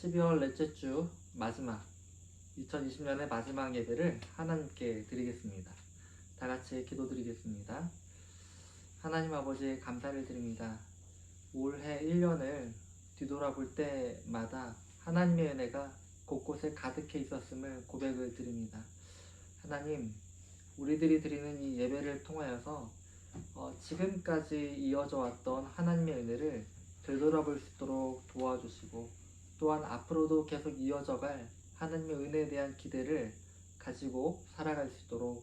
12월 넷째 주 마지막 2020년의 마지막 예배를 하나님께 드리겠습니다. 다 같이 기도드리겠습니다. 하나님 아버지 감사를 드립니다. 올해 1년을 뒤돌아볼 때마다 하나님의 은혜가 곳곳에 가득해 있었음을 고백을 드립니다. 하나님, 우리들이 드리는 이 예배를 통하여서 지금까지 이어져 왔던 하나님의 은혜를 되돌아볼 수 있도록 도와주시고, 또한 앞으로도 계속 이어져갈 하나님의 은혜에 대한 기대를 가지고 살아갈 수 있도록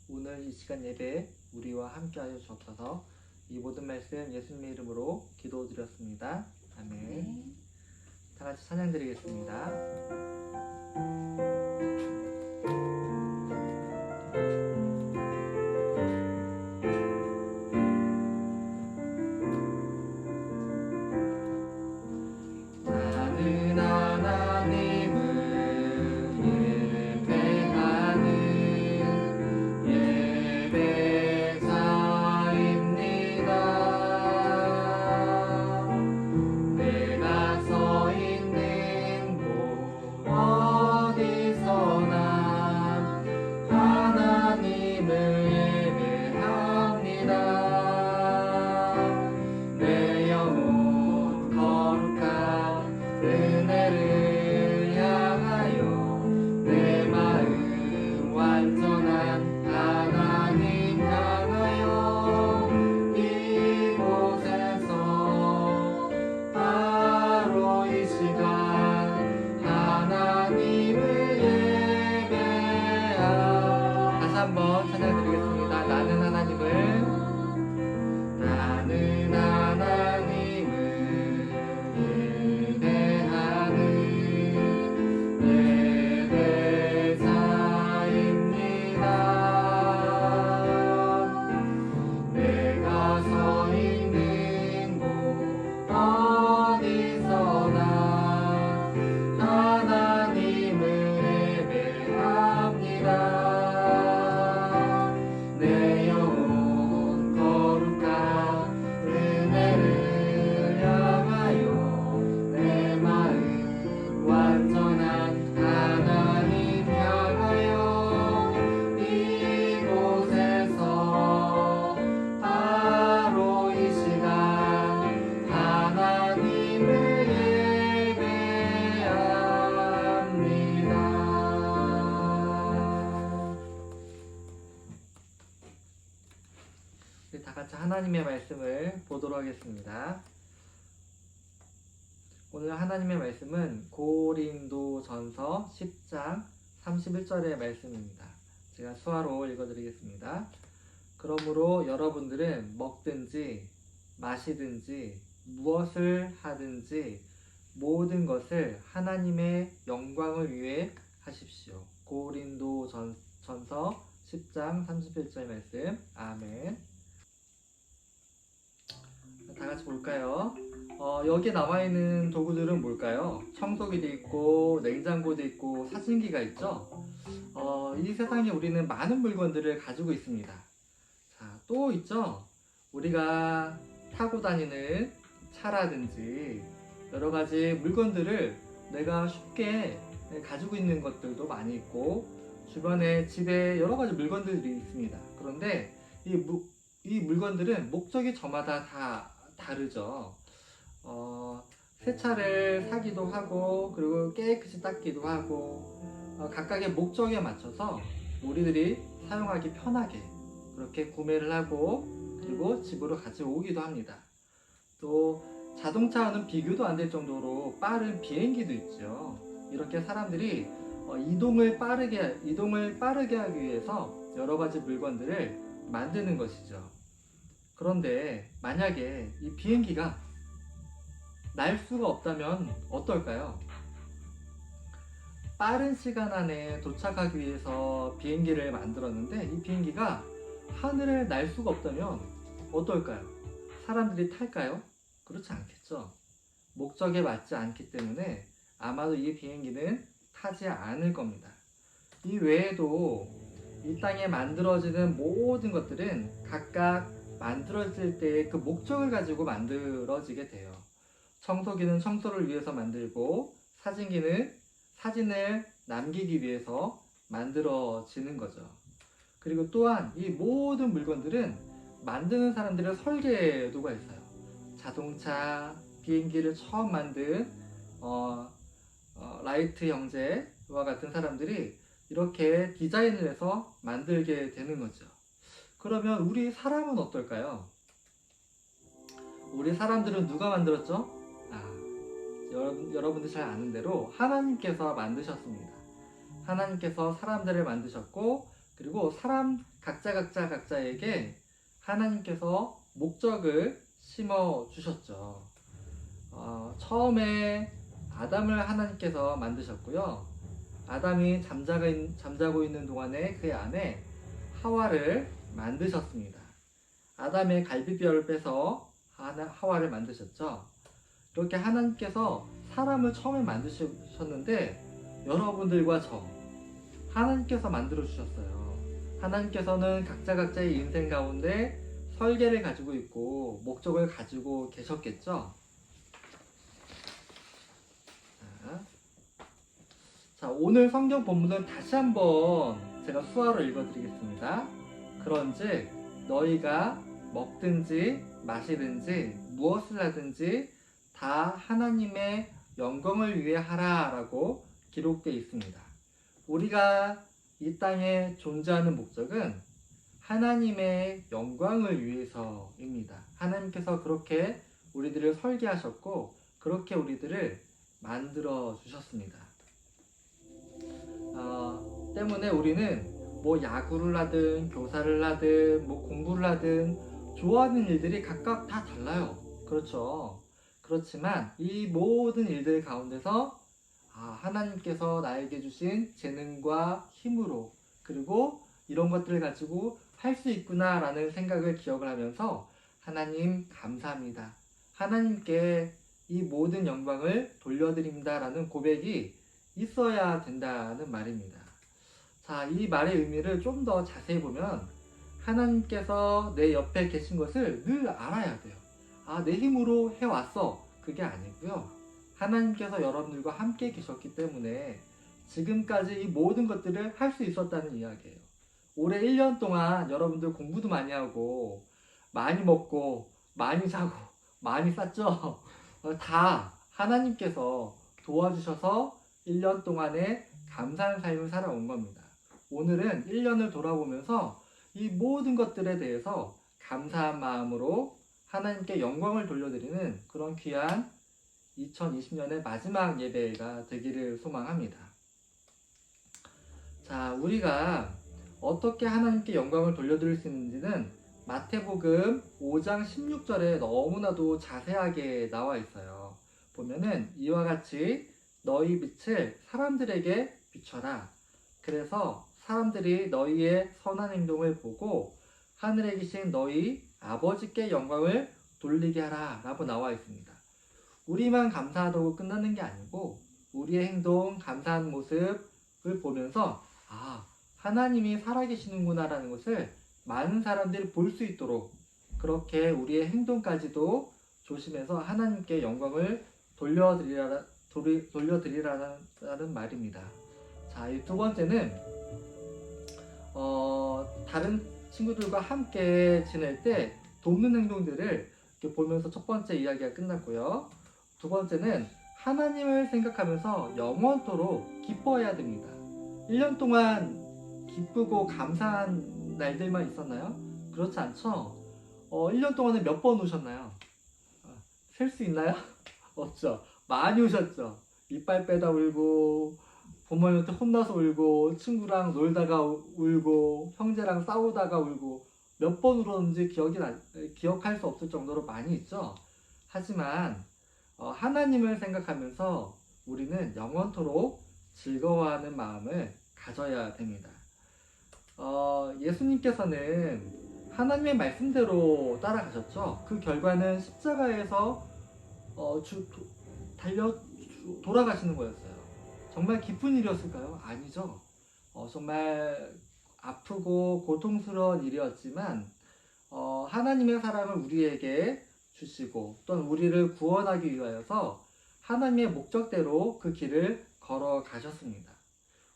오늘 이 시간 예배에 우리와 함께하여 주옵소서. 이 모든 말씀 예수님의 이름으로 기도드렸습니다. 아멘. 다 같이 찬양 드리겠습니다. 한번 찬양드리겠습니다. 나는 하나님을 예배하는 예배자입니다. 내가 서 있는 곳 어디서나 하나님을 예배합니다. 내 영혼 거룩한 은혜를 향하여 내 마음 완전한 하나님 향하여 이곳에서 바로 이 시간 하나님을 예배합니다. 다 같이 하나님의 말씀을 보도록 하겠습니다. 오늘 하나님의 말씀은 고린도전서 10장 31절의 말씀입니다. 제가 수화로 읽어드리겠습니다. 그러므로 여러분들은 먹든지 마시든지 무엇을 하든지 모든 것을 하나님의 영광을 위해 하십시오. 고린도전서 10장 31절 말씀. 아멘. 다 같이 볼까요? 여기에 나와 있는 도구들은 뭘까요? 청소기도 있고 냉장고도 있고 사진기가 있죠. 이 세상에 우리는 많은 물건들을 가지고 있습니다. 자, 또 있죠. 우리가 타고 다니는 차라든지 여러 가지 물건들을 내가 쉽게 가지고 있는 것들도 많이 있고, 주변에 집에 여러 가지 물건들이 있습니다. 그런데 이 물건들은 목적이 저마다 다 다르죠. 새 차를 사기도 하고, 그리고 깨끗이 닦기도 하고, 각각의 목적에 맞춰서 우리들이 사용하기 편하게 그렇게 구매를 하고, 그리고 집으로 가져오기도 합니다. 또 자동차와는 비교도 안 될 정도로 빠른 비행기도 있죠. 이렇게 사람들이 이동을 빠르게 하기 위해서 여러 가지 물건들을 만드는 것이죠. 그런데 만약에 이 비행기가 날 수가 없다면 어떨까요? 빠른 시간 안에 도착하기 위해서 비행기를 만들었는데 이 비행기가 하늘을 날 수가 없다면 어떨까요? 사람들이 탈까요? 그렇지 않겠죠. 목적에 맞지 않기 때문에 아마도 이 비행기는 타지 않을 겁니다. 이 외에도 이 땅에 만들어지는 모든 것들은 각각 만들어질 때 그 목적을 가지고 만들어지게 돼요. 청소기는 청소를 위해서 만들고, 사진기는 사진을 남기기 위해서 만들어지는 거죠. 그리고 또한 이 모든 물건들은 만드는 사람들의 설계도가 있어요. 자동차, 비행기를 처음 만든 라이트 형제와 같은 사람들이 이렇게 디자인을 해서 만들게 되는 거죠. 그러면 우리 사람은 어떨까요? 우리 사람들은 누가 만들었죠? 여러분들 잘 아는 대로 하나님께서 만드셨습니다. 하나님께서 사람들을 만드셨고, 그리고 사람 각자에게 하나님께서 목적을 심어 주셨죠. 처음에 아담을 하나님께서 만드셨고요. 아담이 잠자고 있는 동안에 그 안에 하와를 만드셨습니다. 아담의 갈비뼈를 빼서 하와를 만드셨죠. 이렇게 하나님께서 사람을 처음에 만드셨는데 여러분들과 저 하나님께서 만들어 주셨어요. 하나님께서는 각자의 인생 가운데 설계를 가지고 있고 목적을 가지고 계셨겠죠. 자, 오늘 성경 본문을 다시 한번 제가 수화로 읽어드리겠습니다. 그런즉 너희가 먹든지 마시든지 무엇을 하든지 다 하나님의 영광을 위해 하라 라고 기록되어 있습니다. 우리가 이 땅에 존재하는 목적은 하나님의 영광을 위해서입니다. 하나님께서 그렇게 우리들을 설계하셨고 그렇게 우리들을 만들어 주셨습니다. 때문에 우리는 뭐 야구를 하든 교사를 하든 뭐 공부를 하든 좋아하는 일들이 각각 다 달라요. 그렇죠. 그렇지만 이 모든 일들 가운데서 하나님께서 나에게 주신 재능과 힘으로 그리고 이런 것들을 가지고 할 수 있구나 라는 생각을 기억을 하면서 하나님 감사합니다. 하나님께 이 모든 영광을 돌려드립니다 라는 고백이 있어야 된다는 말입니다. 자, 이 말의 의미를 좀 더 자세히 보면 하나님께서 내 옆에 계신 것을 늘 알아야 돼요. 내 힘으로 해왔어. 그게 아니고요. 하나님께서 여러분들과 함께 계셨기 때문에 지금까지 이 모든 것들을 할 수 있었다는 이야기예요. 올해 1년 동안 여러분들 공부도 많이 하고 많이 먹고 많이 자고 많이 쌌죠? 다 하나님께서 도와주셔서 1년 동안에 감사한 삶을 살아온 겁니다. 오늘은 1년을 돌아보면서 이 모든 것들에 대해서 감사한 마음으로 하나님께 영광을 돌려드리는 그런 귀한 2020년의 마지막 예배가 되기를 소망합니다. 자, 우리가 어떻게 하나님께 영광을 돌려드릴 수 있는지는 마태복음 5장 16절에 너무나도 자세하게 나와 있어요. 보면은 이와 같이 너희 빛을 사람들에게 비춰라. 그래서 사람들이 너희의 선한 행동을 보고 하늘에 계신 너희 아버지께 영광을 돌리게 하라 라고 나와 있습니다. 우리만 감사하다고 끝나는 게 아니고 우리의 행동, 감사한 모습을 보면서 하나님이 살아계시는구나 라는 것을 많은 사람들이 볼 수 있도록 그렇게 우리의 행동까지도 조심해서 하나님께 영광을 돌려드리라는 말입니다. 자, 이 두 번째는 다른 친구들과 함께 지낼 때 돕는 행동들을 이렇게 보면서 첫 번째 이야기가 끝났고요. 두 번째는 하나님을 생각하면서 영원토록 기뻐해야 됩니다. 1년 동안 기쁘고 감사한 날들만 있었나요? 그렇지 않죠? 1년 동안에 몇 번 우셨나요? 셀 수 있나요? 없죠. 많이 우셨죠. 이빨 빼다 울고 부모님한테 혼나서 울고 친구랑 놀다가 울고 형제랑 싸우다가 울고 몇 번 울었는지 기억할 수 없을 정도로 많이 있죠. 하지만 하나님을 생각하면서 우리는 영원토록 즐거워하는 마음을 가져야 됩니다. 예수님께서는 하나님의 말씀대로 따라가셨죠. 그 결과는 십자가에서 돌아가시는 거였어요. 정말 기쁜 일이었을까요? 아니죠. 정말 아프고 고통스러운 일이었지만 하나님의 사랑을 우리에게 주시고 또는 우리를 구원하기 위하여서 하나님의 목적대로 그 길을 걸어가셨습니다.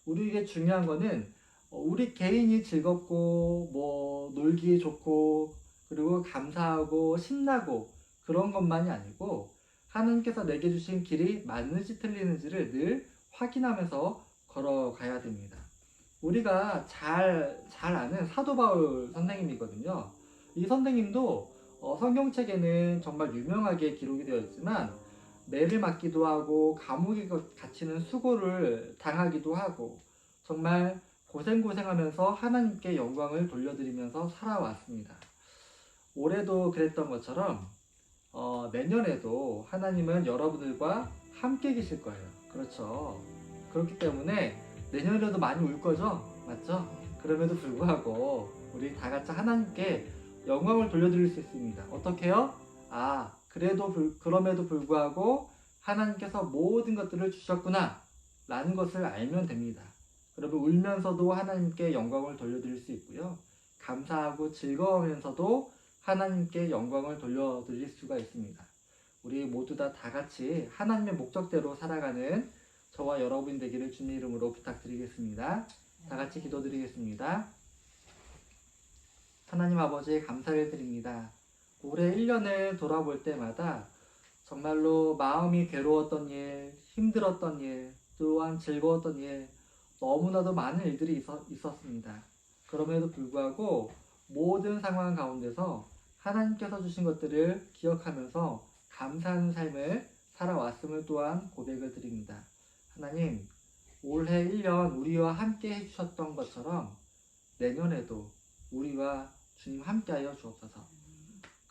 우리에게 중요한 거는 우리 개인이 즐겁고 뭐 놀기 좋고 그리고 감사하고 신나고 그런 것만이 아니고 하나님께서 내게 주신 길이 맞는지 틀리는지를 늘 확인하면서 걸어가야 됩니다. 우리가 잘 아는 사도 바울 선생님이거든요. 이 선생님도 성경책에는 정말 유명하게 기록이 되어 있지만 매를 맞기도 하고 감옥에 갇히는 수고를 당하기도 하고 정말 고생하면서 하나님께 영광을 돌려드리면서 살아왔습니다. 올해도 그랬던 것처럼 내년에도 하나님은 여러분들과 함께 계실 거예요. 그렇죠. 그렇기 때문에 내년에도 많이 울 거죠? 맞죠? 그럼에도 불구하고 우리 다 같이 하나님께 영광을 돌려드릴 수 있습니다. 어떻게요? 그럼에도 불구하고 하나님께서 모든 것들을 주셨구나 라는 것을 알면 됩니다. 그러면 울면서도 하나님께 영광을 돌려드릴 수 있고요. 감사하고 즐거우면서도 하나님께 영광을 돌려드릴 수가 있습니다. 우리 모두 다 같이 하나님의 목적대로 살아가는 저와 여러분 되기를 주님 이름으로 부탁드리겠습니다. 다 같이 기도드리겠습니다. 하나님 아버지 감사를 드립니다. 올해 1년을 돌아볼 때마다 정말로 마음이 괴로웠던 일, 힘들었던 일, 또한 즐거웠던 일, 너무나도 많은 일들이 있었습니다. 그럼에도 불구하고 모든 상황 가운데서 하나님께서 주신 것들을 기억하면서 감사하는 삶을 살아왔음을 또한 고백을 드립니다. 하나님, 올해 1년 우리와 함께 해주셨던 것처럼 내년에도 우리와 주님 함께하여 주옵소서.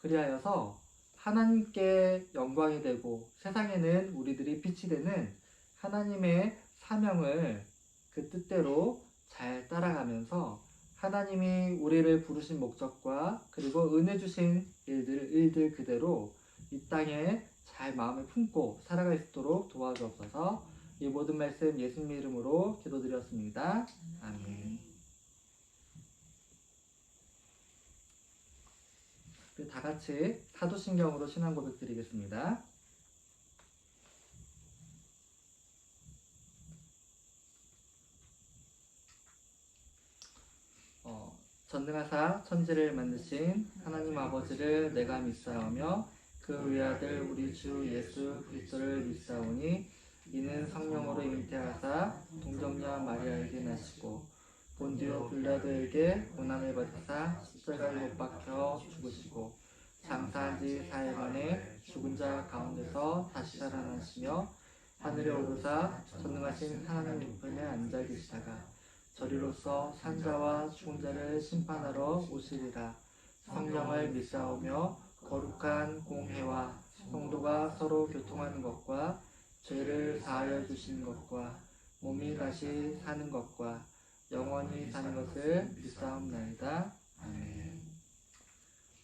그리하여서 하나님께 영광이 되고 세상에는 우리들이 빛이 되는 하나님의 사명을 그 뜻대로 잘 따라가면서 하나님이 우리를 부르신 목적과 그리고 은혜 주신 일들 그대로 이 땅에 잘 마음을 품고 살아갈 수 있도록 도와주옵소서. 이 모든 말씀 예수님 이름으로 기도드렸습니다. 아멘. 다 같이 사도신경으로 신앙 고백 드리겠습니다. 전능하사 천지를 만드신 하나님 아버지를 내가 믿사오며 그 외아들 우리 주 예수 그리스도를 믿사오니 이는 성령으로 잉태하사 동정녀 마리아에게 나시고 본디오 빌라도에게 고난을 받으사 십자가에 못 박혀 죽으시고 장사한 지 4일 만에 죽은 자 가운데서 다시 살아나시며 하늘에 오르사 전능하신 하나님 우편에 앉아 계시다가 저리로서 산자와 죽은 자를 심판하러 오시리라. 성령을 믿사오며 거룩한 공회와 성도가 서로 교통하는 것과 죄를 사하여 주시는 것과 몸이 다시 사는 것과 영원히 사는 것을 믿사옵나이다. 아멘.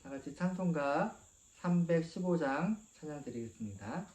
다 같이 찬송가 315장 찬양 드리겠습니다.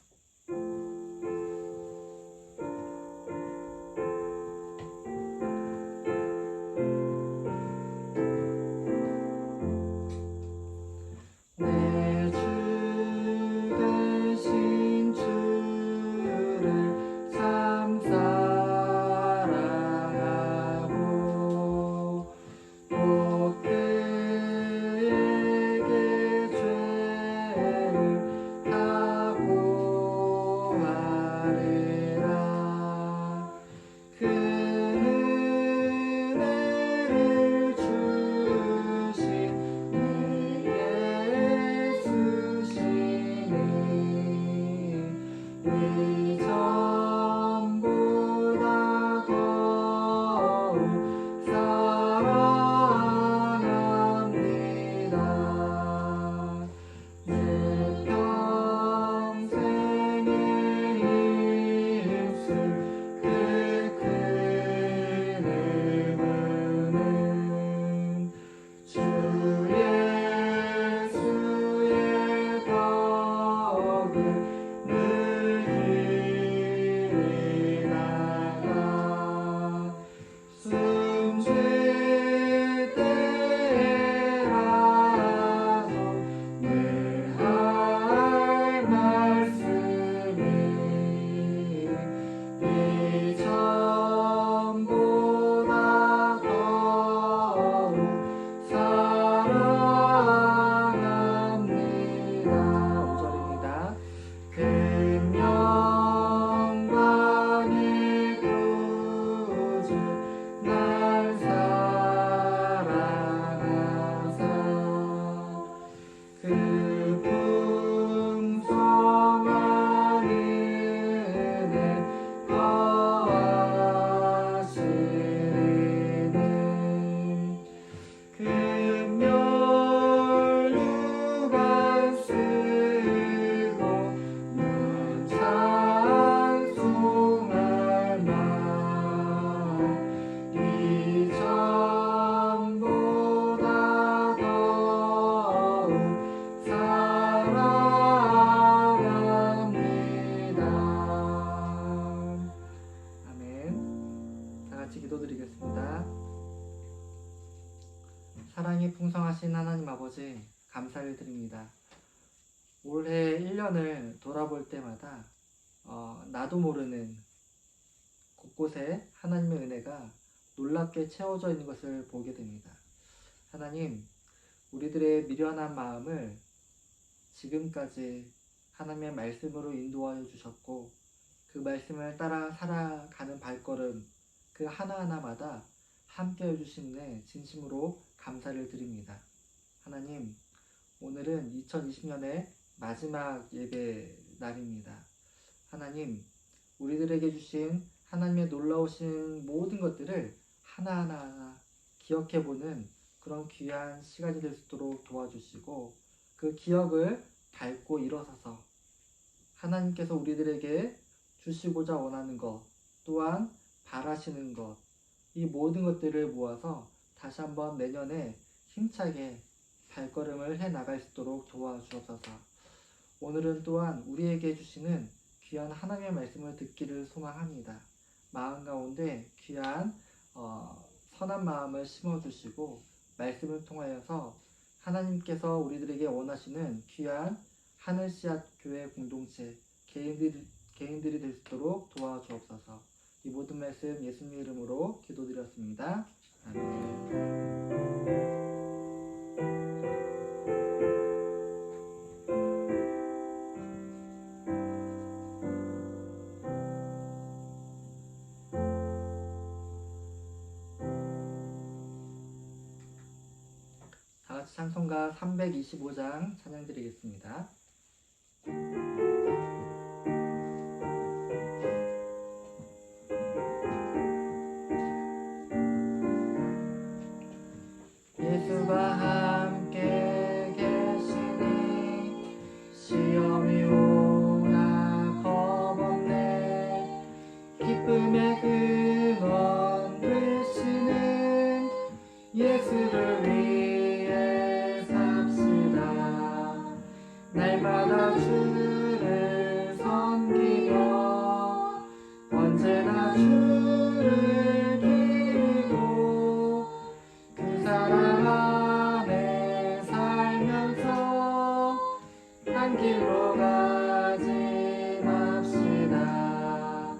아버지 감사를 드립니다. 올해 1년을 돌아볼 때마다 나도 모르는 곳곳에 하나님의 은혜가 놀랍게 채워져 있는 것을 보게 됩니다. 하나님, 우리들의 미련한 마음을 지금까지 하나님의 말씀으로 인도하여 주셨고 그 말씀을 따라 살아가는 발걸음 그 하나하나마다 함께 해주시는 진심으로 감사를 드립니다. 하나님, 오늘은 2020년의 마지막 예배 날입니다. 하나님, 우리들에게 주신 하나님의 놀라우신 모든 것들을 하나하나 기억해보는 그런 귀한 시간이 될 수 있도록 도와주시고 그 기억을 밟고 일어서서 하나님께서 우리들에게 주시고자 원하는 것 또한 바라시는 것 이 모든 것들을 모아서 다시 한번 내년에 힘차게 발걸음을 해 나갈 수 있도록 도와주옵소서. 오늘은 또한 우리에게 주시는 귀한 하나님의 말씀을 듣기를 소망합니다. 마음 가운데 귀한 선한 마음을 심어주시고 말씀을 통하여서 하나님께서 우리들에게 원하시는 귀한 하늘씨앗 교회 공동체 개인들이 될 수 있도록 도와주옵소서. 이 모든 말씀 예수님 이름으로 기도드렸습니다. 아멘. 다같이 찬송가 325장 찬양 드리겠습니다. 예수가 함께 계시니 시험이 오나 겁없네. 기쁨의 근원 되시는 예수를 위해 삽시다. 날마다 주를 섬기며 언제나 주를 기리고 그 사랑 안에 살면서 한 길로 가지 맙시다.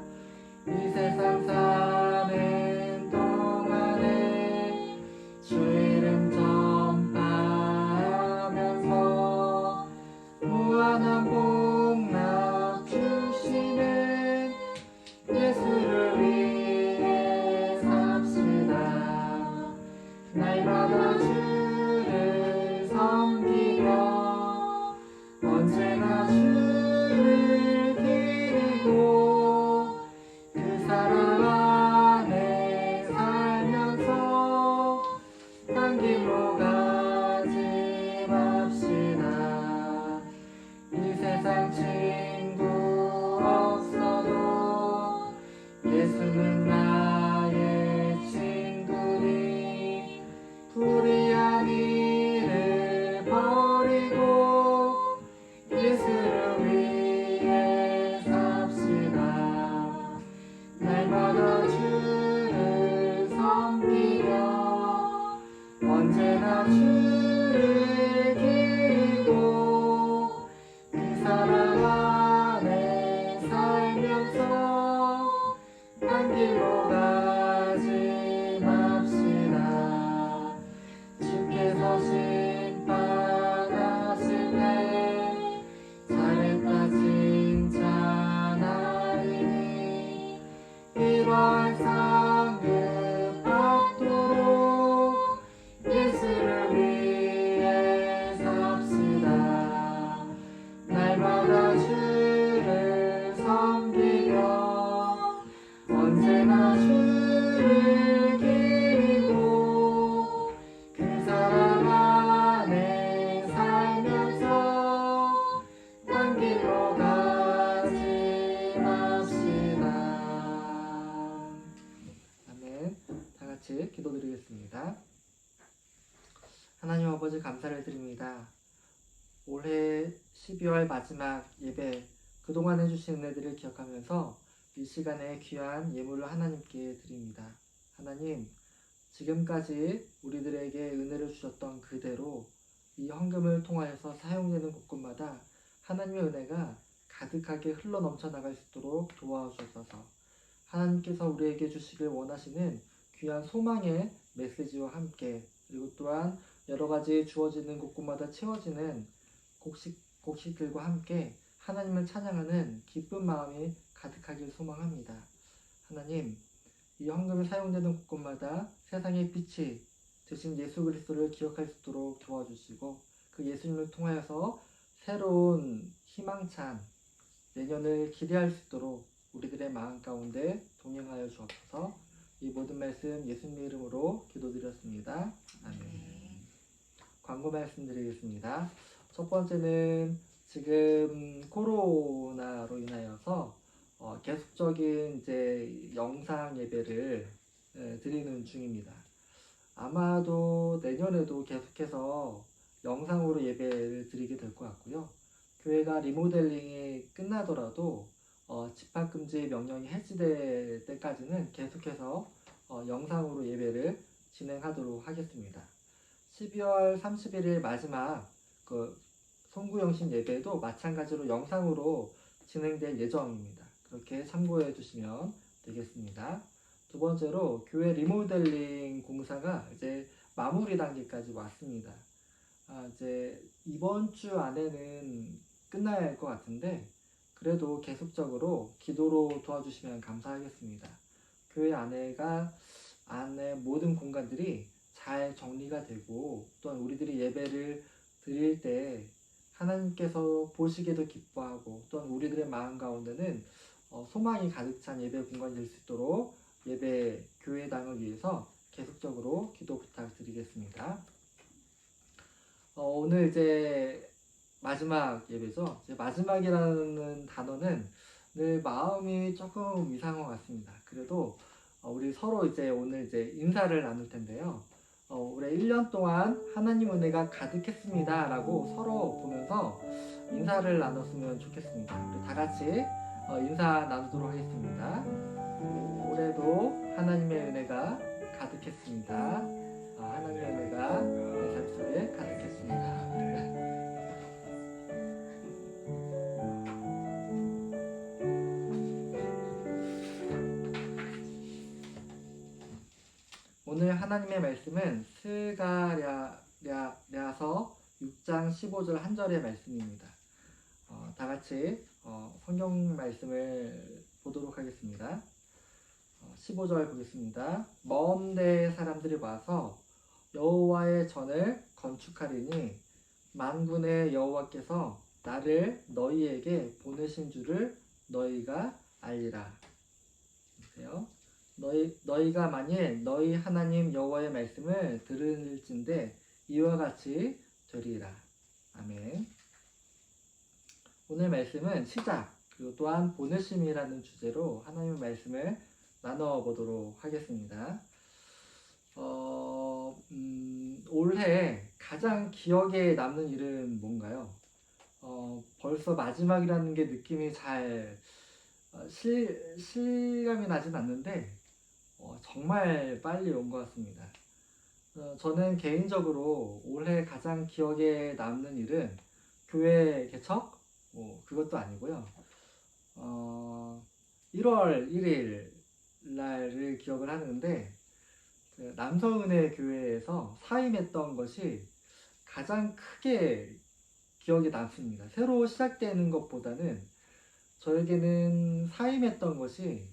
이 세상 사는 동안에 주 이름 전파하면서 무한한 복락 주시는 예수를 위해 삽시다. 날마다 주를 섬기며 언제나 주를 기리고 그 사랑 안에 살면서 한 길로 가지 맙시다. 이 세상 친구 없어도 예수는 나의 친구니 불의한 일을 버리고 예수를 위해 삽시다. 날마다 주를 섬기며 언제나 주를 기리고 그 사랑 안에 살면서 한 길로 가지 맙시다. 주께서 심판하실 때 잘했다 칭찬하리니 이러한 상급 받도록 예수를 위해 삽시다. 날마다 주를 섬기며 언제나 주를 기리고 그 사랑 안에 살면서 한 길로 가지 맙시다. 아멘. 다같이 기도드리겠습니다. 하나님 아버지 감사를 드립니다. 올해 12월 마지막 예배 그동안 해주신 은혜들을 기억하면서 이 시간에 귀한 예물을 하나님께 드립니다. 하나님, 지금까지 우리들에게 은혜를 주셨던 그대로 이 헌금을 통하여서 사용되는 곳곳마다 하나님의 은혜가 가득하게 흘러 넘쳐 나갈 수 있도록 도와주셔서 하나님께서 우리에게 주시길 원하시는 귀한 소망의 메시지와 함께 그리고 또한 여러 가지 주어지는 곳곳마다 채워지는 곡식들과 함께 하나님을 찬양하는 기쁜 마음이 가득하길 소망합니다. 하나님, 이 헌금이 사용되는 곳곳마다 세상의 빛이 되신 예수 그리스도를 기억할 수 있도록 도와주시고 그 예수님을 통하여서 새로운 희망찬 내년을 기대할 수 있도록 우리들의 마음 가운데 동행하여 주옵소서. 이 모든 말씀 예수님의 이름으로 기도드렸습니다. 아멘. 광고 말씀드리겠습니다. 첫 번째는 지금 코로나로 인하여서 계속적인 이제 영상 예배를 드리는 중입니다. 아마도 내년에도 계속해서 영상으로 예배를 드리게 될 것 같고요. 교회가 리모델링이 끝나더라도 집합금지 명령이 해지될 때까지는 계속해서 영상으로 예배를 진행하도록 하겠습니다. 12월 31일 마지막 그 송구영신 예배도 마찬가지로 영상으로 진행될 예정입니다. 그렇게 참고해 주시면 되겠습니다. 두 번째로 교회 리모델링 공사가 이제 마무리 단계까지 왔습니다. 이제 이번 주 안에는 끝날 것 같은데 그래도 계속적으로 기도로 도와주시면 감사하겠습니다. 교회 안에 모든 공간들이 잘 정리가 되고 또한 우리들이 예배를 드릴 때 하나님께서 보시기도 기뻐하고 또한 우리들의 마음 가운데는 소망이 가득 찬 예배 공간이 될 수 있도록 예배 교회당을 위해서 계속적으로 기도 부탁드리겠습니다. 오늘 이제 마지막 예배죠. 이제 마지막이라는 단어는 늘 마음이 조금 이상한 것 같습니다. 그래도 우리 서로 이제 오늘 이제 인사를 나눌 텐데요. 올해 1년 동안 하나님 은혜가 가득했습니다 라고 서로 보면서 인사를 나눴으면 좋겠습니다. 우리 다 같이 인사 나누도록 하겠습니다. 올해도 하나님의 은혜가 가득했습니다. 하나님의 은혜가 내 삶 속에 가득했습니다. 오늘 하나님의 말씀은 스가랴서 6장 15절 한 절의 말씀입니다. 다 같이 성경 말씀을 보도록 하겠습니다. 15절 보겠습니다. 먼 데 사람들이 와서 여호와의 전을 건축하리니 만군의 여호와께서 나를 너희에게 보내신 줄을 너희가 알리라. 보세요. 너희가 만일 너희 하나님 여호와의 말씀을 들을진대 이와 같이 되리라. 아멘. 오늘 말씀은 시작 그리고 또한 보내심이라는 주제로 하나님의 말씀을 나눠보도록 하겠습니다. 올해 가장 기억에 남는 일은 뭔가요? 벌써 마지막이라는 게 느낌이 잘 실감이 나진 않는데 정말 빨리 온 것 같습니다. 저는 개인적으로 올해 가장 기억에 남는 일은 교회 개척? 그것도 아니고요. 1월 1일 날을 기억을 하는데 남서은혜 교회에서 사임했던 것이 가장 크게 기억에 남습니다. 새로 시작되는 것보다는 저에게는 사임했던 것이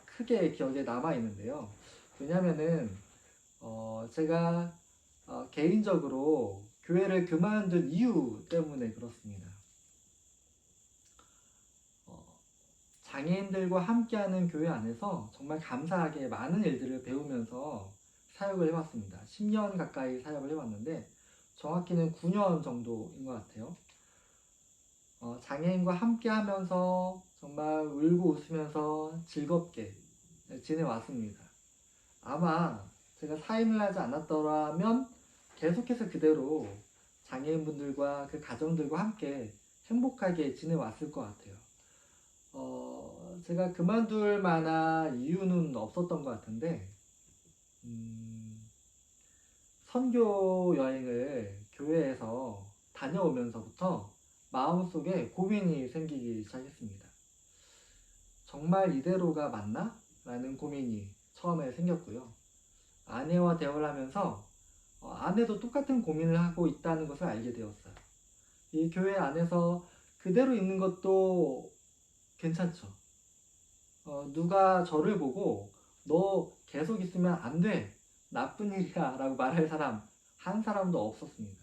크게 기억에 남아 있는데요. 왜냐면은 제가 개인적으로 교회를 그만둔 이유 때문에 그렇습니다. 장애인들과 함께하는 교회 안에서 정말 감사하게 많은 일들을 배우면서 사역을 해왔습니다. 10년 가까이 사역을 해왔는데 정확히는 9년 정도인 것 같아요. 장애인과 함께하면서 정말 울고 웃으면서 즐겁게 지내왔습니다. 아마 제가 사임을 하지 않았더라면 계속해서 그대로 장애인분들과 그 가정들과 함께 행복하게 지내왔을 것 같아요. 제가 그만둘 만한 이유는 없었던 것 같은데 선교 여행을 교회에서 다녀오면서부터 마음속에 고민이 생기기 시작했습니다. 정말 이대로가 맞나? 라는 고민이 처음에 생겼고요. 아내와 대화를 하면서 아내도 똑같은 고민을 하고 있다는 것을 알게 되었어요. 이 교회 안에서 그대로 있는 것도 괜찮죠. 누가 저를 보고 너 계속 있으면 안 돼. 나쁜 일이야. 라고 말할 사람 한 사람도 없었습니다.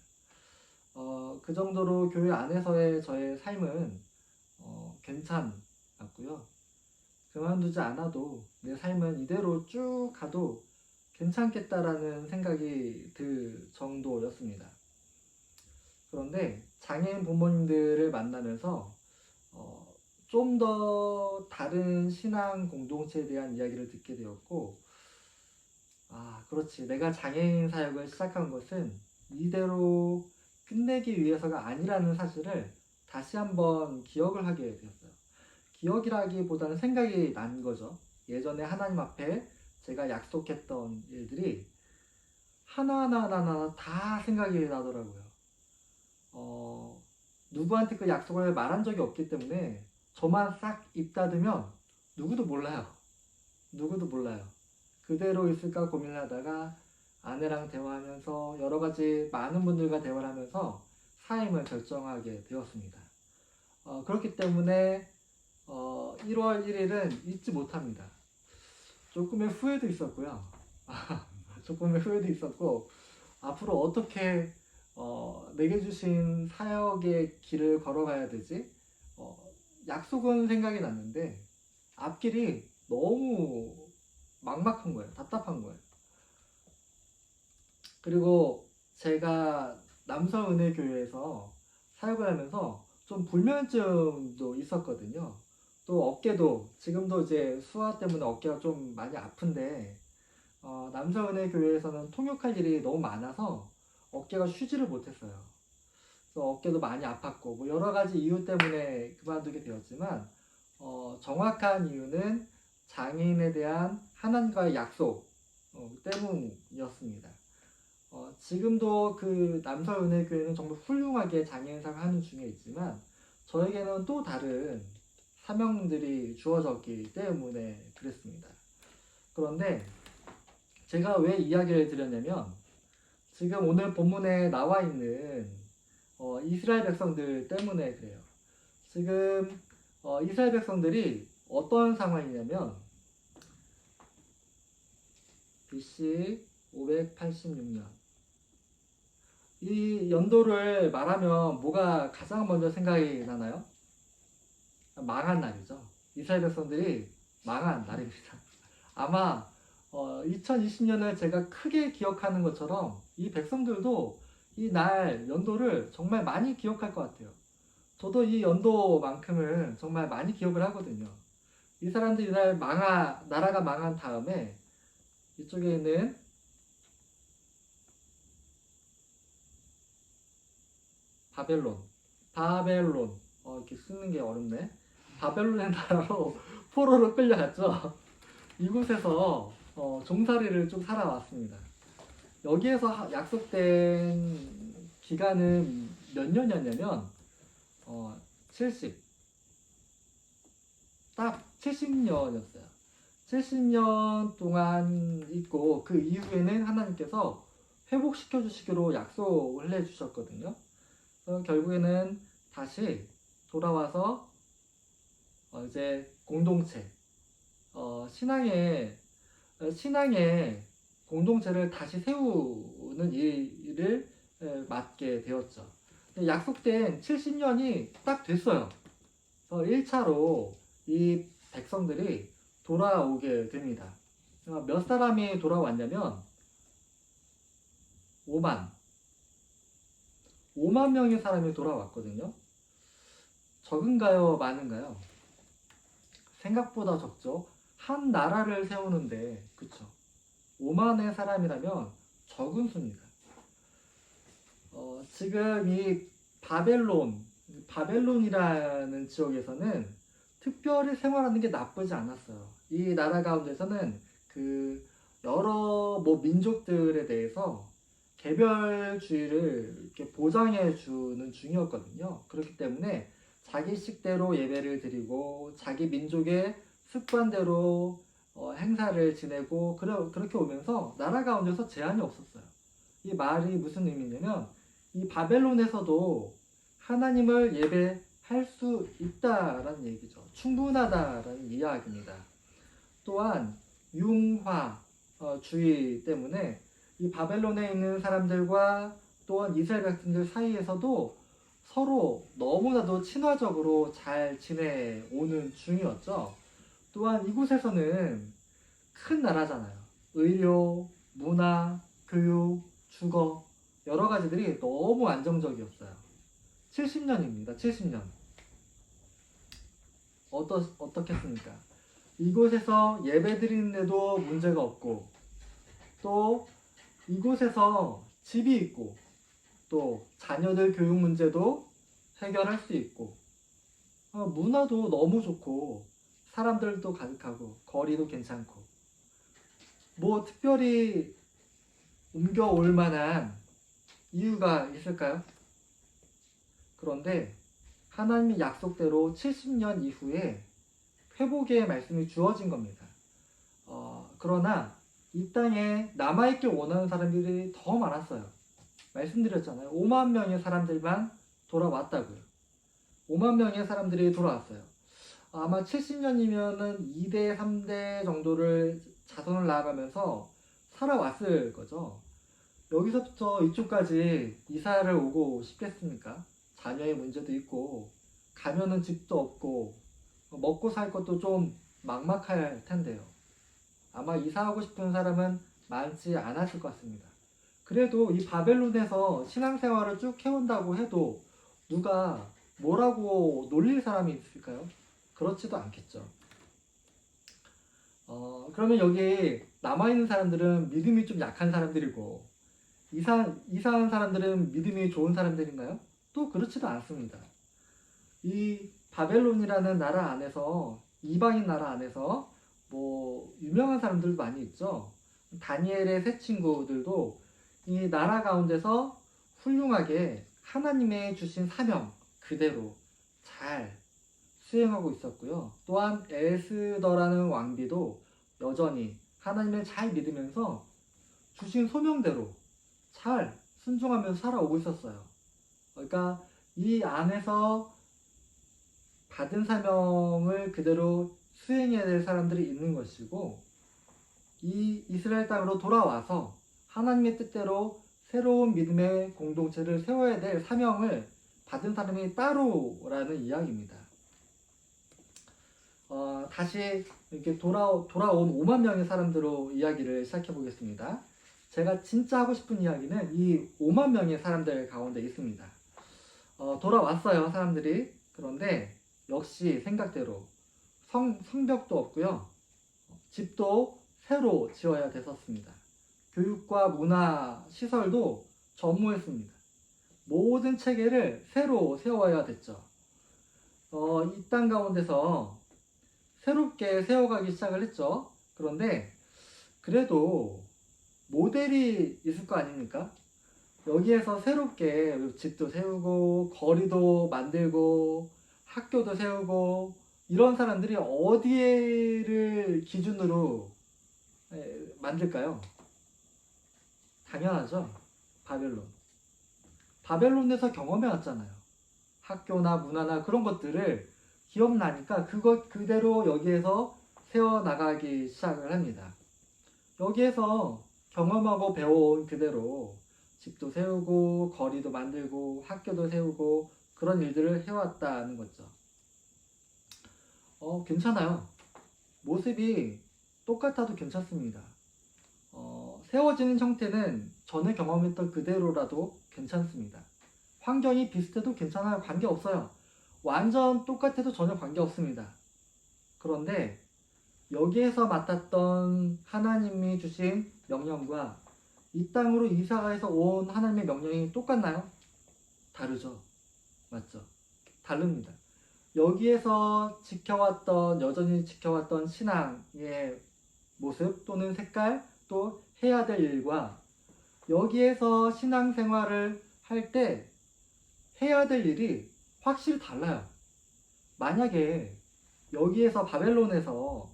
그 정도로 교회 안에서의 저의 삶은 괜찮았고요. 그만두지 않아도 내 삶은 이대로 쭉 가도 괜찮겠다라는 생각이 들 정도였습니다. 그런데 장애인 부모님들을 만나면서 좀 더 다른 신앙 공동체에 대한 이야기를 듣게 되었고, 그렇지. 내가 장애인 사역을 시작한 것은 이대로 끝내기 위해서가 아니라는 사실을 다시 한번 기억을 하게 되었어요. 기억이라기보다는 생각이 난 거죠. 예전에 하나님 앞에 제가 약속했던 일들이 하나하나 다 생각이 나더라고요. 누구한테 그 약속을 말한 적이 없기 때문에 저만 싹 입 닫으면 누구도 몰라요. 누구도 몰라요. 그대로 있을까 고민을 하다가 아내랑 대화하면서 여러 가지 많은 분들과 대화를 하면서 사임을 결정하게 되었습니다. 그렇기 때문에 1월 1일은 잊지 못합니다. 조금의 후회도 있었고요. 조금의 후회도 있었고, 앞으로 어떻게 내게 주신 사역의 길을 걸어가야 되지? 약속은 생각이 났는데 앞길이 너무 막막한 거예요. 답답한 거예요. 그리고 제가 남서은혜교회에서 사역을 하면서 좀 불면증도 있었거든요. 또 어깨도 지금도 이제 수화 때문에 어깨가 좀 많이 아픈데 남서은혜교회에서는 통역할 일이 너무 많아서 어깨가 쉬지를 못했어요. 그래서 어깨도 많이 아팠고 뭐 여러 가지 이유 때문에 그만두게 되었지만 정확한 이유는 장애인에 대한 하나님과의 약속 때문이었습니다. 지금도 그 남서은혜교회는 정말 훌륭하게 장애인 사역을 하는 중에 있지만 저에게는 또 다른 사명들이 주어졌기 때문에 그랬습니다. 그런데 제가 왜 이야기를 드렸냐면 지금 오늘 본문에 나와 있는 이스라엘 백성들 때문에 그래요. 지금 이스라엘 백성들이 어떤 상황이냐면 BC 586년 이 연도를 말하면 뭐가 가장 먼저 생각이 나나요? 망한 날이죠. 이스라엘 백성들이 망한 날입니다. 아마 2020년을 제가 크게 기억하는 것처럼 이 백성들도 이 날 연도를 정말 많이 기억할 것 같아요. 저도 이 연도만큼을 정말 많이 기억을 하거든요. 이 사람들이 이날 나라가 망한 다음에 이쪽에 있는 바벨론 이렇게 쓰는 게 어렵네. 바벨론의 나라로 포로로 끌려갔죠. 이곳에서 종살이를 좀 살아왔습니다. 여기에서 약속된 기간은 몇 년이었냐면 70, 딱 70년이었어요. 70년 동안 있고 그 이후에는 하나님께서 회복시켜 주시기로 약속을 해주셨거든요. 결국에는 다시 돌아와서 이제 공동체, 신앙의 공동체를 다시 세우는 일을 맡게 되었죠. 약속된 70년이 딱 됐어요. 그래서 1차로 이 백성들이 돌아오게 됩니다. 몇 사람이 돌아왔냐면 5만 명의 사람이 돌아왔거든요. 적은가요? 많은가요? 생각보다 적죠. 한 나라를 세우는데 그쵸? 5만의 사람이라면 적은 수입니다. 지금 이 바벨론이라는 지역에서는 특별히 생활하는 게 나쁘지 않았어요. 이 나라 가운데서는 그 여러 민족들에 대해서 개별주의를 이렇게 보장해 주는 중이었거든요. 그렇기 때문에 자기 식대로 예배를 드리고 자기 민족의 습관대로 행사를 지내고 그렇게 오면서 나라 가운데서 제한이 없었어요. 이 말이 무슨 의미냐면 이 바벨론에서도 하나님을 예배할 수 있다라는 얘기죠. 충분하다라는 이야기입니다. 또한 융화주의 때문에 이 바벨론에 있는 사람들과 또한 이스라엘 백성들 사이에서도 서로 너무나도 친화적으로 잘 지내오는 중이었죠. 또한 이곳에서는 큰 나라잖아요. 의료, 문화, 교육, 주거 여러 가지들이 너무 안정적이었어요. 70년입니다. 70년. 어떻겠습니까? 이곳에서 예배 드리는데도 문제가 없고 또 이곳에서 집이 있고 또 자녀들 교육 문제도 해결할 수 있고 문화도 너무 좋고 사람들도 가득하고 거리도 괜찮고 뭐 특별히 옮겨올 만한 이유가 있을까요? 그런데 하나님의 약속대로 70년 이후에 회복의 말씀이 주어진 겁니다. 그러나 이 땅에 남아있길 원하는 사람들이 더 많았어요. 말씀드렸잖아요. 5만 명의 사람들만 돌아왔다고요. 5만 명의 사람들이 돌아왔어요. 아마 70년이면은 2대, 3대 정도를 자손을 낳아가면서 살아왔을 거죠. 여기서부터 이쪽까지 이사를 오고 싶겠습니까? 자녀의 문제도 있고, 가면은 집도 없고, 먹고 살 것도 좀 막막할 텐데요. 아마 이사하고 싶은 사람은 많지 않았을 것 같습니다. 그래도 이 바벨론에서 신앙생활을 쭉 해온다고 해도 누가 뭐라고 놀릴 사람이 있을까요? 그렇지도 않겠죠. 그러면 여기 남아있는 사람들은 믿음이 좀 약한 사람들이고 이사한 사람들은 믿음이 좋은 사람들인가요? 또 그렇지도 않습니다. 이 바벨론이라는 나라 안에서 이방인 나라 안에서 뭐 유명한 사람들 많이 있죠. 다니엘의 세 친구들도 이 나라 가운데서 훌륭하게 하나님의 주신 사명 그대로 잘 수행하고 있었고요. 또한 에스더라는 왕비도 여전히 하나님을 잘 믿으면서 주신 소명대로 잘 순종하면서 살아오고 있었어요. 그러니까 이 안에서 받은 사명을 그대로 수행해야 될 사람들이 있는 것이고 이 이스라엘 땅으로 돌아와서 하나님의 뜻대로 새로운 믿음의 공동체를 세워야 될 사명을 받은 사람이 따로라는 이야기입니다. 다시 이렇게 돌아온 5만 명의 사람들로 이야기를 시작해 보겠습니다. 제가 진짜 하고 싶은 이야기는 이 5만 명의 사람들 가운데 있습니다. 돌아왔어요, 사람들이. 그런데 역시 생각대로 성벽도 없고요. 집도 새로 지어야 됐었습니다. 교육과 문화 시설도 전무했습니다. 모든 체계를 새로 세워야 됐죠. 이 땅 가운데서 새롭게 세워가기 시작을 했죠. 그런데 그래도 모델이 있을 거 아닙니까? 여기에서 새롭게 집도 세우고 거리도 만들고 학교도 세우고 이런 사람들이 어디를 기준으로 만들까요? 당연하죠. 바벨론. 바벨론에서 경험해 왔잖아요. 학교나 문화나 그런 것들을 기억나니까 그것 그대로 여기에서 세워나가기 시작을 합니다. 여기에서 경험하고 배워온 그대로 집도 세우고 거리도 만들고 학교도 세우고 그런 일들을 해왔다는 거죠. 괜찮아요. 모습이 똑같아도 괜찮습니다. 세워지는 형태는 전에 경험했던 그대로라도 괜찮습니다. 환경이 비슷해도 괜찮아요. 관계없어요. 완전 똑같아도 전혀 관계없습니다. 그런데 여기에서 맡았던 하나님이 주신 명령과 이 땅으로 이사가서 온 하나님의 명령이 똑같나요? 다르죠. 맞죠? 다릅니다. 여기에서 여전히 지켜왔던 신앙의 모습 또는 색깔 또 해야 될 일과 여기에서 신앙생활을 할 때 해야 될 일이 확실히 달라요. 만약에 여기에서 바벨론에서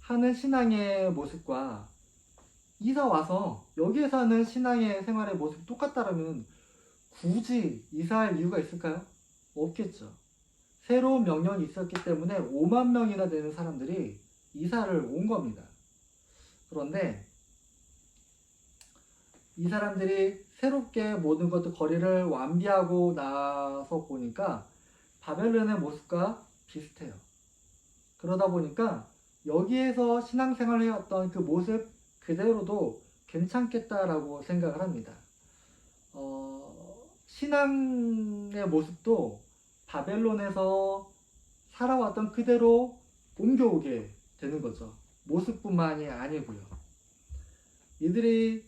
하는 신앙의 모습과 이사 와서 여기에서 하는 신앙의 생활의 모습이 똑같다면 굳이 이사할 이유가 있을까요? 없겠죠. 새로운 명령이 있었기 때문에 5만 명이나 되는 사람들이 이사를 온 겁니다. 그런데 이 사람들이 새롭게 모든 것들 거리를 완비하고 나서 보니까 바벨론의 모습과 비슷해요. 그러다 보니까 여기에서 신앙생활을 해왔던 그 모습 그대로도 괜찮겠다라고 생각을 합니다. 신앙의 모습도 바벨론에서 살아왔던 그대로 옮겨오게 되는 거죠. 모습뿐만이 아니고요. 이들이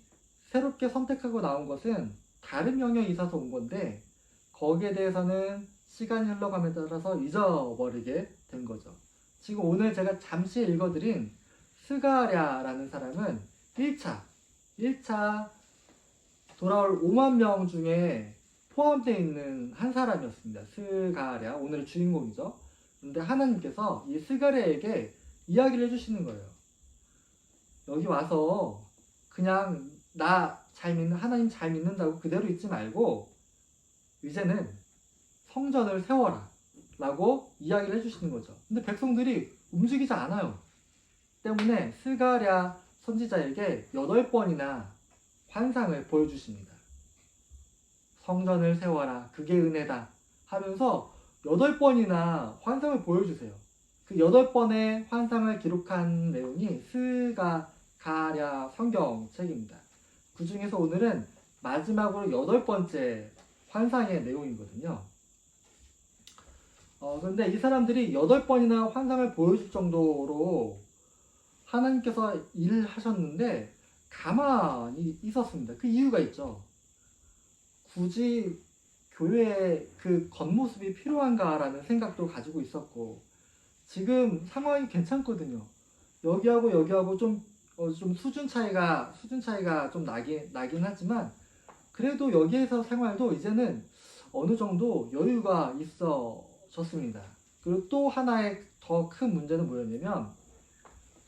새롭게 선택하고 나온 것은 다른 명령이 있어서 온 건데 거기에 대해서는 시간이 흘러감에 따라서 잊어버리게 된 거죠. 지금 오늘 제가 잠시 읽어드린 스가랴라는 사람은 1차 돌아올 5만 명 중에 포함되어 있는 한 사람이었습니다. 스가랴, 오늘의 주인공이죠. 그런데 하나님께서 이 스가랴에게 이야기를 해주시는 거예요. 여기 와서 그냥 하나님 잘 믿는다고 그대로 있지 말고 이제는 성전을 세워라 라고 이야기를 해주시는 거죠. 근데 백성들이 움직이지 않아요. 때문에 스가랴 선지자에게 8번이나 환상을 보여주십니다. 성전을 세워라, 그게 은혜다 하면서 8번이나 환상을 보여주세요. 그 8번의 환상을 기록한 내용이 스가랴 성경책입니다. 그 중에서 오늘은 마지막으로 8번째 환상의 내용이거든요. 그런데 이 사람들이 8번이나 환상을 보여줄 정도로 하나님께서 일을 하셨는데 가만히 있었습니다. 그 이유가 있죠. 굳이 교회에 그 겉모습이 필요한가라는 생각도 가지고 있었고 지금 상황이 괜찮거든요. 여기하고 좀 수준 차이가 좀 나긴 하지만 그래도 여기에서 생활도 이제는 어느 정도 여유가 있어졌습니다. 그리고 또 하나의 더 큰 문제는 뭐였냐면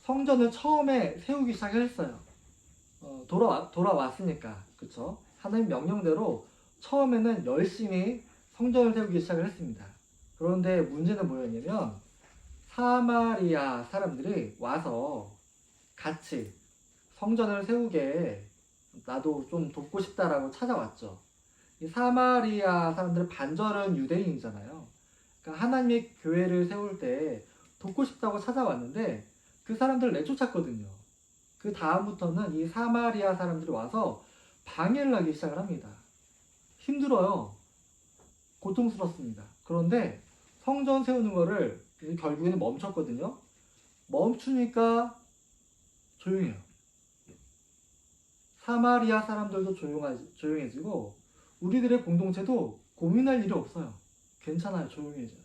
성전을 처음에 세우기 시작했어요. 돌아왔으니까, 그쵸? 하나님 명령대로 처음에는 열심히 성전을 세우기 시작을 했습니다. 그런데 문제는 뭐였냐면 사마리아 사람들이 와서 같이 성전을 세우게 나도 좀 돕고 싶다라고 찾아왔죠. 이 사마리아 사람들은 반절은 유대인이잖아요. 그러니까 하나님의 교회를 세울 때 돕고 싶다고 찾아왔는데 그 사람들을 내쫓았거든요. 그 다음부터는 이 사마리아 사람들이 와서 방해를 하기 시작을 합니다. 힘들어요. 고통스럽습니다. 그런데 성전 세우는 거를 결국에는 멈췄거든요. 멈추니까 조용해요. 사마리아 사람들도 조용해지고 우리들의 공동체도 고민할 일이 없어요. 괜찮아요. 조용해져요.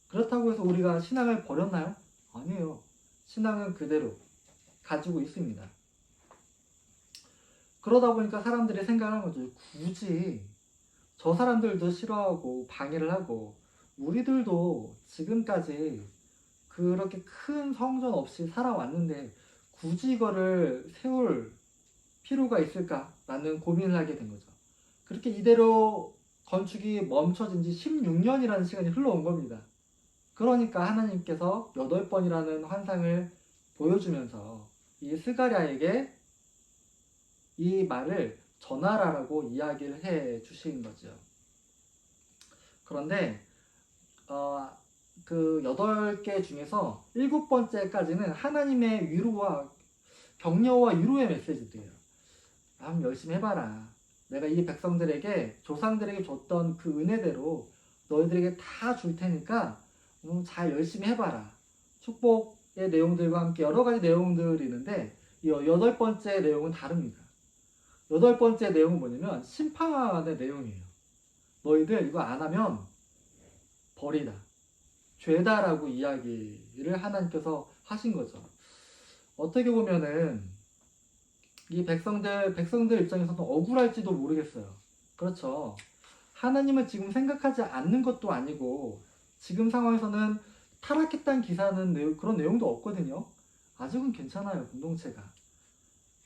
그렇다고 해서 우리가 신앙을 버렸나요? 아니에요. 신앙은 그대로 가지고 있습니다. 그러다 보니까 사람들이 생각하는 거죠. 굳이 저 사람들도 싫어하고 방해를 하고 우리들도 지금까지 그렇게 큰 성전 없이 살아왔는데 굳이 이거를 세울 필요가 있을까라는 고민을 하게 된 거죠. 그렇게 이대로 건축이 멈춰진 지 16년이라는 시간이 흘러온 겁니다. 그러니까 하나님께서 8번이라는 환상을 보여주면서 이 스가랴에게 이 말을 전하라라고 이야기를 해 주신 거죠. 그런데 그 8개 중에서 7번째까지는 하나님의 위로와 격려와 위로의 메시지들이에요. 열심히 해봐라. 내가 이 백성들에게 조상들에게 줬던 그 은혜대로 너희들에게 다 줄 테니까 잘 열심히 해봐라. 축복의 내용들과 함께 여러 가지 내용들이 있는데 이 8번째 내용은 다릅니다. 8번째 내용은 뭐냐면 심판의 내용이에요. 너희들 이거 안 하면 벌이다. 죄다라고 이야기를 하나님께서 하신 거죠. 어떻게 보면은 이 백성들 입장에서는 억울할지도 모르겠어요. 그렇죠. 하나님을 지금 생각하지 않는 것도 아니고 지금 상황에서는 타락했다는 기사는 그런 내용도 없거든요. 아직은 괜찮아요, 공동체가.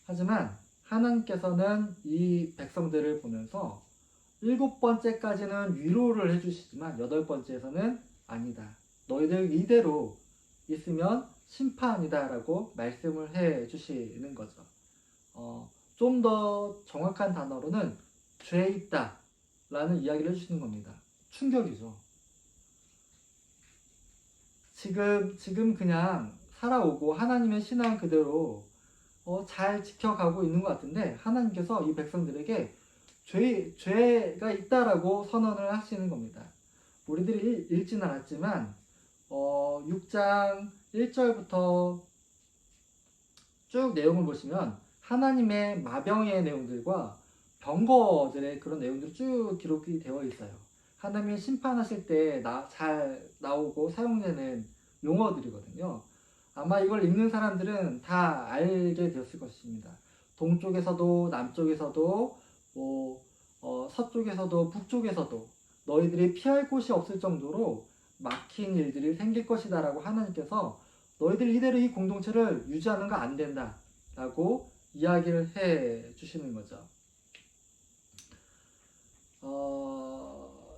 하지만 하나님께서는 이 백성들을 보면서 7번째까지는 위로를 해주시지만 8번째에서는 아니다. 너희들 이대로 있으면 심판이다 라고 말씀을 해 주시는 거죠. 좀 더 정확한 단어로는 죄 있다 라는 이야기를 해주시는 겁니다. 충격이죠. 지금 그냥 살아오고 하나님의 신앙 그대로 잘 지켜가고 있는 것 같은데 하나님께서 이 백성들에게 죄가 있다라고 선언을 하시는 겁니다. 우리들이 읽진 않았지만 6장 1절부터 쭉 내용을 보시면 하나님의 마병의 내용들과 병거들의 그런 내용들이 쭉 기록이 되어 있어요. 하나님이 심판하실 때 잘 나오고 사용되는 용어들이거든요. 아마 이걸 읽는 사람들은 다 알게 되었을 것입니다. 동쪽에서도 남쪽에서도 서쪽에서도 북쪽에서도 너희들이 피할 곳이 없을 정도로 막힌 일들이 생길 것이다 라고 하나님께서 너희들 이대로 이 공동체를 유지하는 거 안 된다 라고 이야기를 해 주시는 거죠.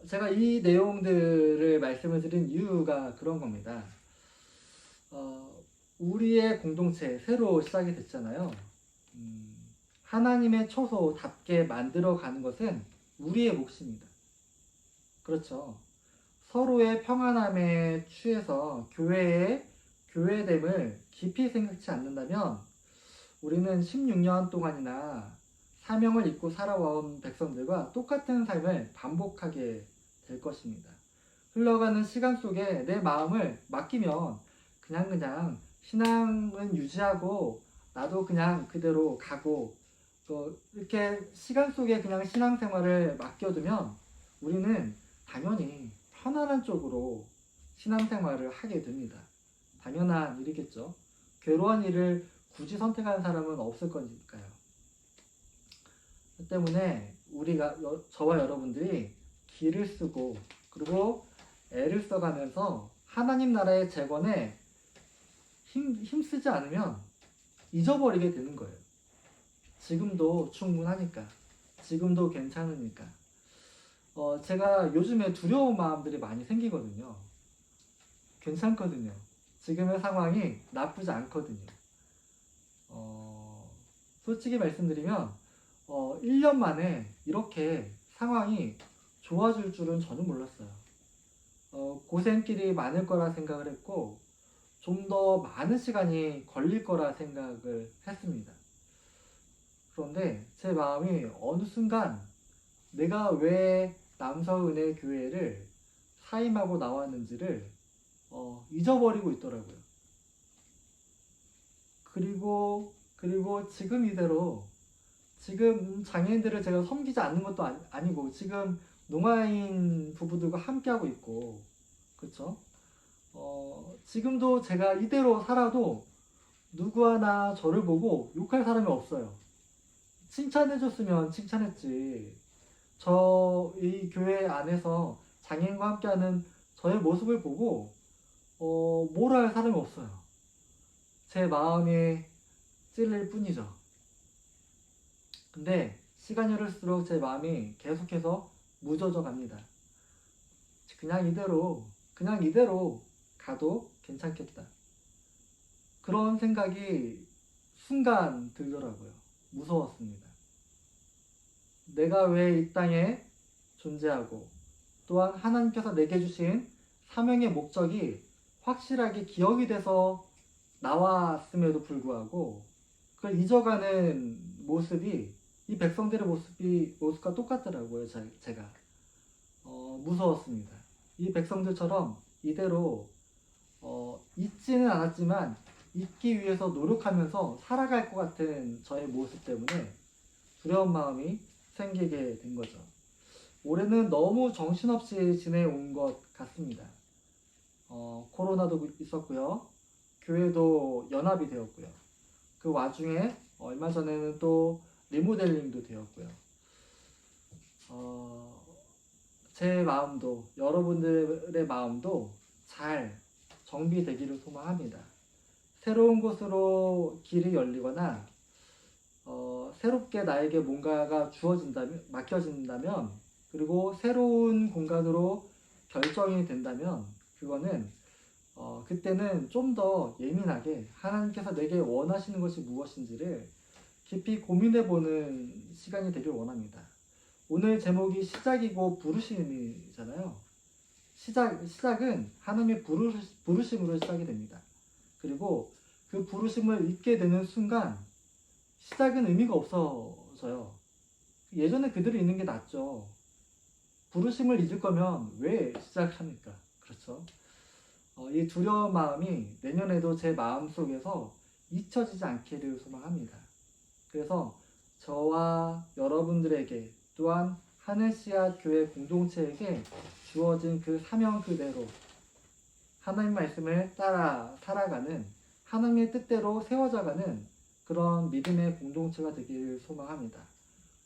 제가 이 내용들을 말씀을 드린 이유가 그런 겁니다. 우리의 공동체 새로 시작이 됐잖아요. 하나님의 처소답게 만들어 가는 것은 우리의 몫입니다. 그렇죠. 서로의 평안함에 취해서 교회됨을 깊이 생각지 않는다면 우리는 16년 동안이나 사명을 잊고 살아온 백성들과 똑같은 삶을 반복하게 될 것입니다. 흘러가는 시간 속에 내 마음을 맡기면 그냥 신앙은 유지하고 나도 그냥 그대로 가고 또 이렇게 시간 속에 그냥 신앙생활을 맡겨두면 우리는 당연히 편안한 쪽으로 신앙생활을 하게 됩니다. 당연한 일이겠죠. 괴로운 일을 굳이 선택하는 사람은 없을 거니까요. 그 때문에 저와 여러분들이 기를 쓰고 그리고 애를 써가면서 하나님 나라의 재건에 힘쓰지 않으면 잊어버리게 되는 거예요. 지금도 충분하니까. 지금도 괜찮으니까. 제가 요즘에 두려운 마음들이 많이 생기거든요. 괜찮거든요. 지금의 상황이 나쁘지 않거든요. 솔직히 말씀드리면 1년 만에 이렇게 상황이 좋아질 줄은 전혀 몰랐어요. 고생길이 많을 거라 생각을 했고 좀 더 많은 시간이 걸릴 거라 생각을 했습니다. 그런데 제 마음이 어느 순간 내가 왜 남서은혜 교회를 사임하고 나왔는지를 잊어버리고 있더라고요. 그리고 지금 이대로 지금 장애인들을 제가 섬기지 않는 것도 아니고 지금 농아인 부부들과 함께하고 있고 그렇죠? 지금도 제가 이대로 살아도 누구 하나 저를 보고 욕할 사람이 없어요. 칭찬해줬으면 칭찬했지. 이 교회 안에서 장애인과 함께하는 저의 모습을 보고 뭐라 할 사람이 없어요. 제 마음이 찔릴 뿐이죠. 근데 시간이 흐를수록 제 마음이 계속해서 무뎌져 갑니다. 그냥 이대로 가도 괜찮겠다. 그런 생각이 순간 들더라고요. 무서웠습니다. 내가 왜 이 땅에 존재하고 또한 하나님께서 내게 주신 사명의 목적이 확실하게 기억이 돼서 나왔음에도 불구하고 그걸 잊어가는 모습이 이 백성들의 모습과 똑같더라고요. 제가 무서웠습니다. 이 백성들처럼 이대로 잊지는 않았지만 잊기 위해서 노력하면서 살아갈 것 같은 저의 모습 때문에 두려운 마음이 생기게 된 거죠. 올해는 너무 정신없이 지내온 것 같습니다. 코로나도 있었고요. 교회도 연합이 되었고요. 그 와중에 얼마 전에는 또 리모델링도 되었고요. 제 마음도 여러분들의 마음도 잘 정비되기를 소망합니다. 새로운 곳으로 길이 열리거나 새롭게 나에게 뭔가가 맡겨진다면, 그리고 새로운 공간으로 결정이 된다면, 그거는 그때는 좀 더 예민하게 하나님께서 내게 원하시는 것이 무엇인지를 깊이 고민해보는 시간이 되길 원합니다. 오늘 제목이 시작이고 부르심이잖아요. 시작은 하나님의 부르심으로 시작이 됩니다. 그리고 그 부르심을 잊게 되는 순간 시작은 의미가 없어져요. 예전에 그대로 있는 게 낫죠. 부르심을 잊을 거면 왜 시작합니까? 그렇죠? 이 두려운 마음이 내년에도 제 마음속에서 잊혀지지 않기를 소망합니다. 그래서 저와 여러분들에게, 또한 하늘씨앗 교회 공동체에게 주어진 그 사명 그대로 하나님 말씀을 따라 살아가는, 하나님의 뜻대로 세워져가는 그런 믿음의 공동체가 되기를 소망합니다.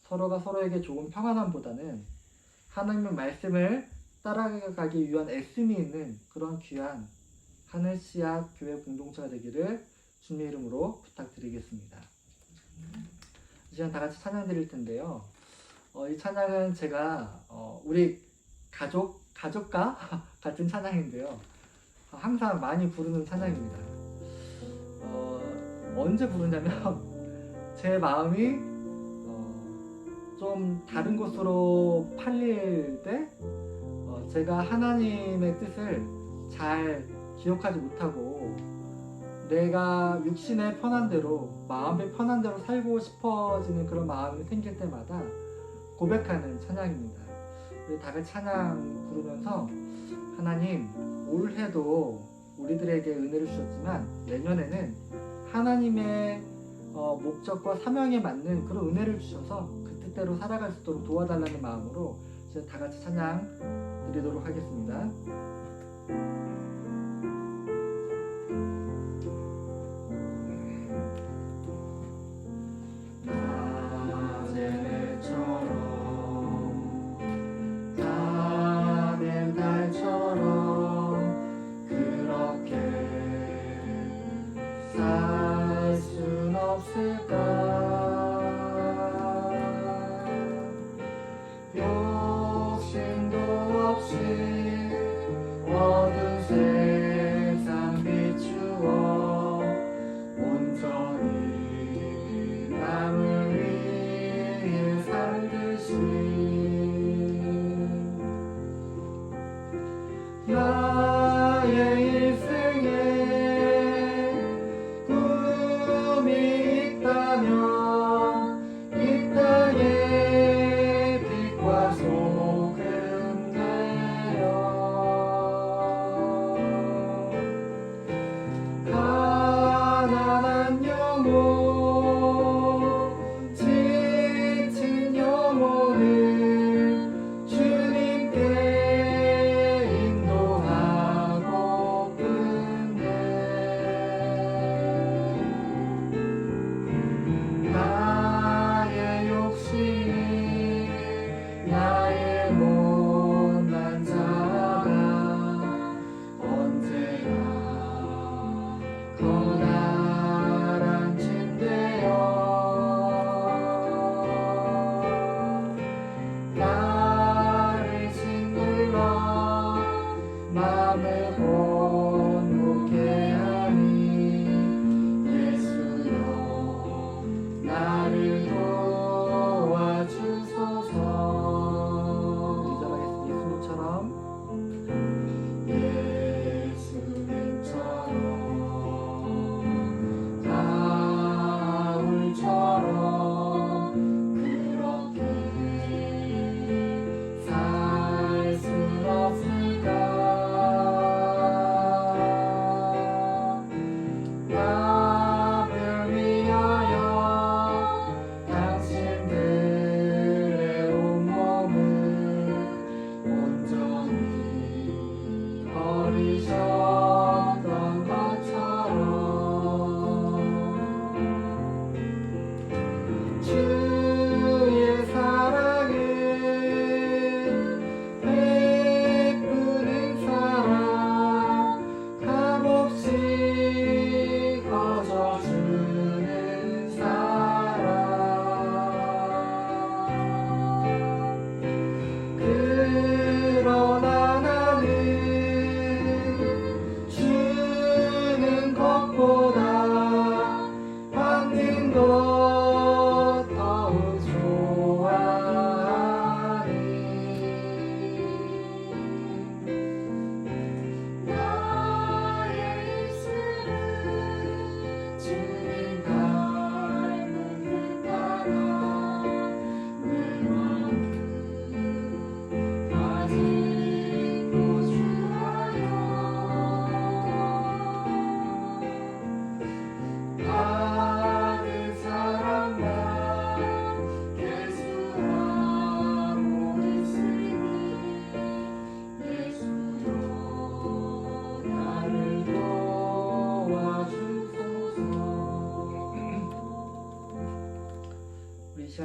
서로가 서로에게 좋은 평안함보다는 하나님의 말씀을 따라가기 위한 애씀이 있는 그런 귀한 하늘씨앗 교회 공동체가 되기를 주님의 이름으로 부탁드리겠습니다. 이 시간 다 같이 찬양 드릴 텐데요. 이 찬양은 제가 우리 가족과 같은 찬양인데요. 항상 많이 부르는 찬양입니다. 언제 부르냐면 제 마음이 좀 다른 곳으로 팔릴 때, 제가 하나님의 뜻을 잘 기억하지 못하고 내가 육신의 편한 대로, 마음의 편한 대로 살고 싶어지는 그런 마음이 생길 때마다 고백하는 찬양입니다. 우리 다 같이 찬양 부르면서, 하나님, 올해도 우리들에게 은혜를 주셨지만 내년에는 하나님의 목적과 사명에 맞는 그런 은혜를 주셔서 그 뜻대로 살아갈 수 있도록 도와달라는 마음으로 이제 다 같이 찬양 드리도록 하겠습니다. 영혼을 주님께 인도하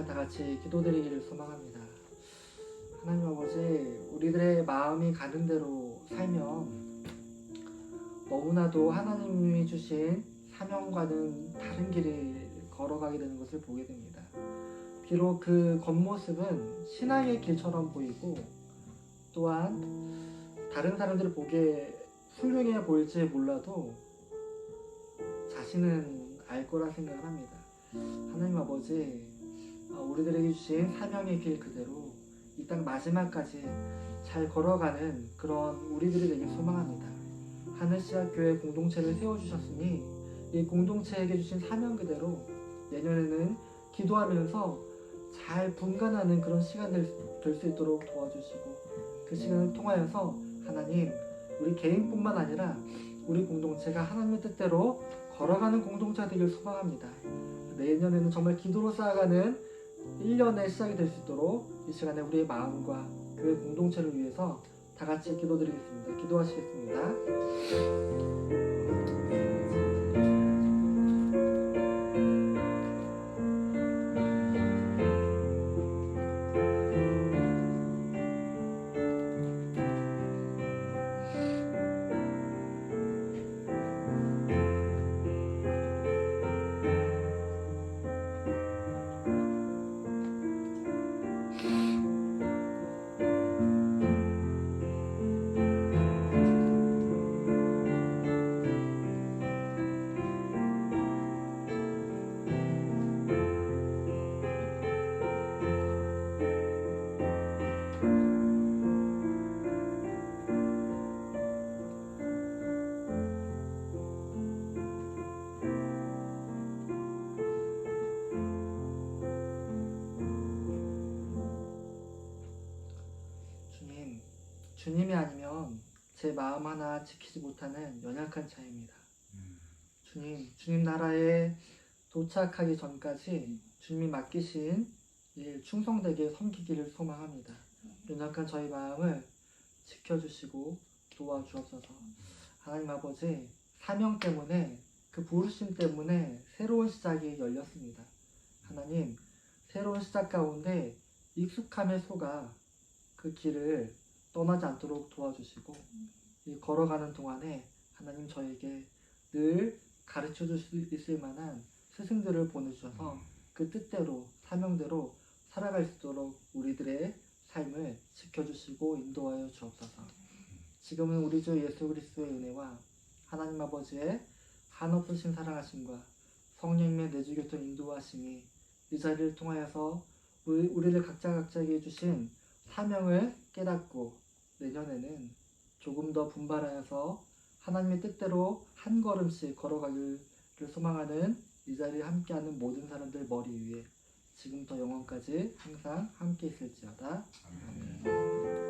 다 같이 기도드리기를 소망합니다. 하나님 아버지, 우리들의 마음이 가는 대로 살면 너무나도 하나님이 주신 사명과는 다른 길을 걸어가게 되는 것을 보게 됩니다. 비록 그 겉모습은 신앙의 길처럼 보이고 또한 다른 사람들이 보기에 훌륭해 보일지 몰라도 자신은 알 거라 생각을 합니다. 하나님 아버지, 우리들에게 주신 사명의 길 그대로 이 땅 마지막까지 잘 걸어가는 그런 우리들이 되길 소망합니다. 하늘시학교회 공동체를 세워주셨으니 이 공동체에게 주신 사명 그대로 내년에는 기도하면서 잘 분간하는 그런 시간 될 수 있도록 도와주시고, 그 시간을 통하여서 하나님, 우리 개인뿐만 아니라 우리 공동체가 하나님의 뜻대로 걸어가는 공동체가 되길 소망합니다. 내년에는 정말 기도로 쌓아가는 1년의 시작이 될 수 있도록 이 시간에 우리의 마음과 교회 공동체를 위해서 다 같이 기도드리겠습니다. 기도하시겠습니다. 주님이 아니면 제 마음 하나 지키지 못하는 연약한 자입니다. 주님 나라에 도착하기 전까지 주님이 맡기신 일 충성되게 섬기기를 소망합니다. 연약한 저희 마음을 지켜주시고 도와주옵소서. 하나님 아버지, 사명 때문에, 그 부르심 때문에 새로운 시작이 열렸습니다. 하나님, 새로운 시작 가운데 익숙함에 속아 그 길을 떠나지 않도록 도와주시고, 이 걸어가는 동안에 하나님 저에게 늘 가르쳐 줄 수 있을 만한 스승들을 보내주셔서 그 뜻대로, 사명대로 살아갈 수 있도록 우리들의 삶을 지켜주시고 인도하여 주옵소서. 지금은 우리 주 예수 그리스도의 은혜와 하나님 아버지의 한없으신 사랑하심과 성령님의 내주교통 인도하심이 이 자리를 통하여서 우리를 각자에게 주신 사명을 깨닫고 내년에는 조금 더 분발하여서 하나님의 뜻대로 한 걸음씩 걸어가기를 소망하는 이 자리에 함께하는 모든 사람들 머리 위에 지금부터 영원까지 항상 함께 있을지어다. 아멘.